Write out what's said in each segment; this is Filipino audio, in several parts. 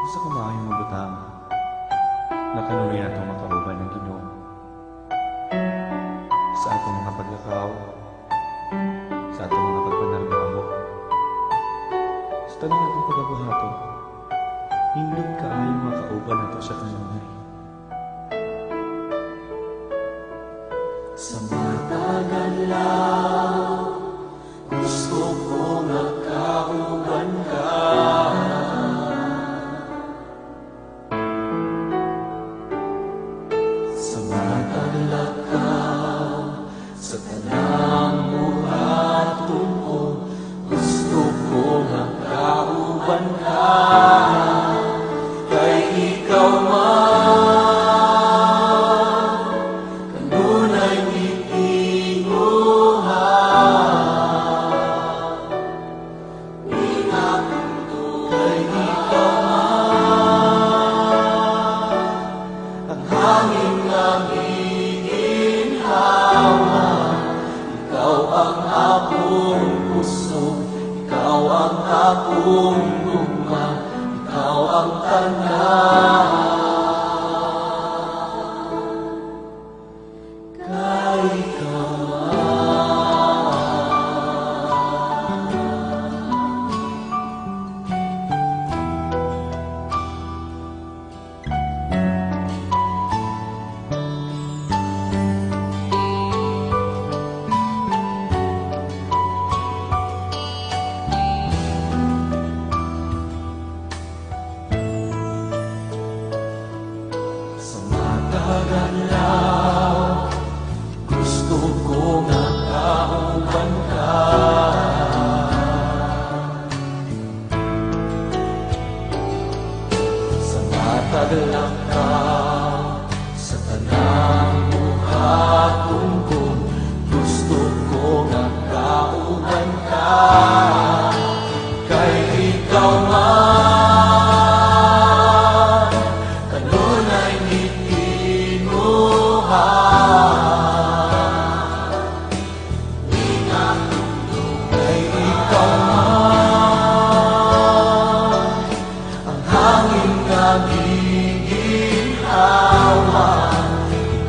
Sa kumayong mga butang, nakanuloy na itong makauban ng Ginoo. Sa atong mga pagkakaw, sa atong mga pagpanargamo, sa tanong atong pagkabuhato, hindot kaayong makauban na ito sa kanunay. Sa matagal lang, gusto ko nakauban ka. Sa matagal ka, sa tanang buhaton ko, gusto ko nakauban ka. Kay ikaw man, kanunay ikaw ang akong gugma, ikaw ang tanan. Kay ikaw tagalaw, gusto ko nakauban ka. Sa mataglaw ka, sa tanang buhaton ko, gusto ko nakauban ka. Kay ikaw man, kanunay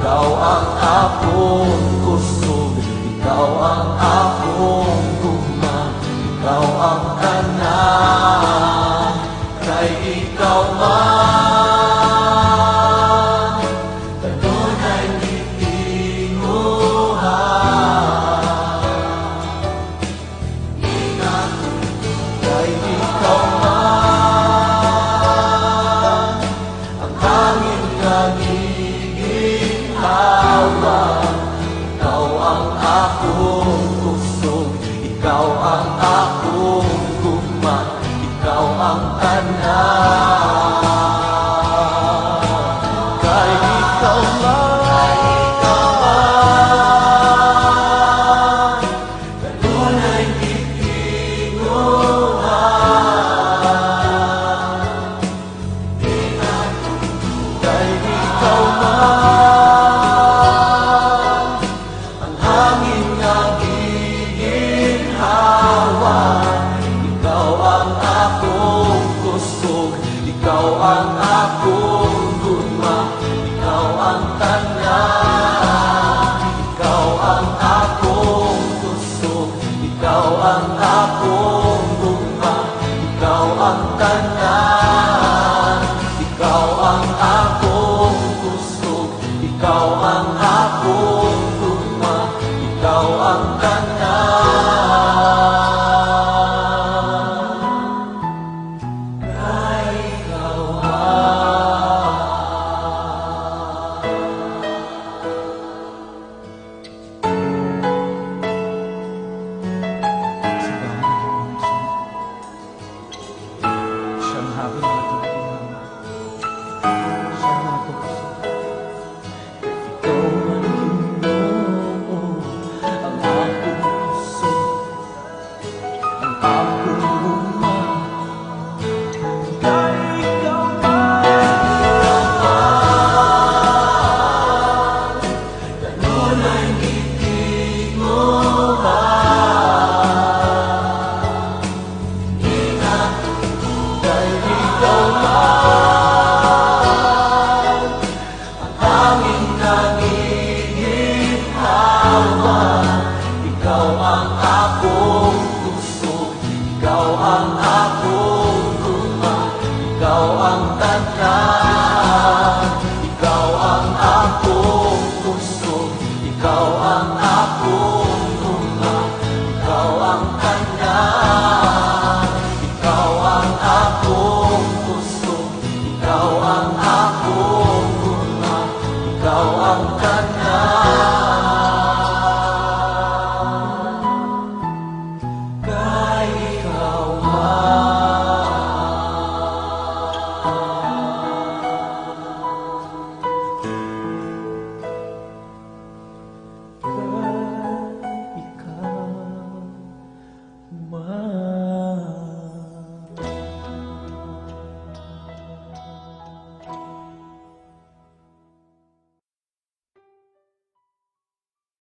ikaw ang akong gusto, ikaw ang akong gugma, ikaw ang tanan. Kay ikaw man, kanunay gitinguhan. Kay ikaw man, ang hangin nagiginawan. Ikaw ang akong gusto, ikaw ang akong gugma, ikaw ang tanan. Kay ikaw man, kanunay gitinguhan. Kay ikaw man, ang hangin nagiginhawa. Ikaw ang akong gusto, ikaw ang akong gugma, ikaw ang tanan. Ikaw ang akong gusto, ikaw ang akong gugma, ikaw ang tanan. Ikaw ang akong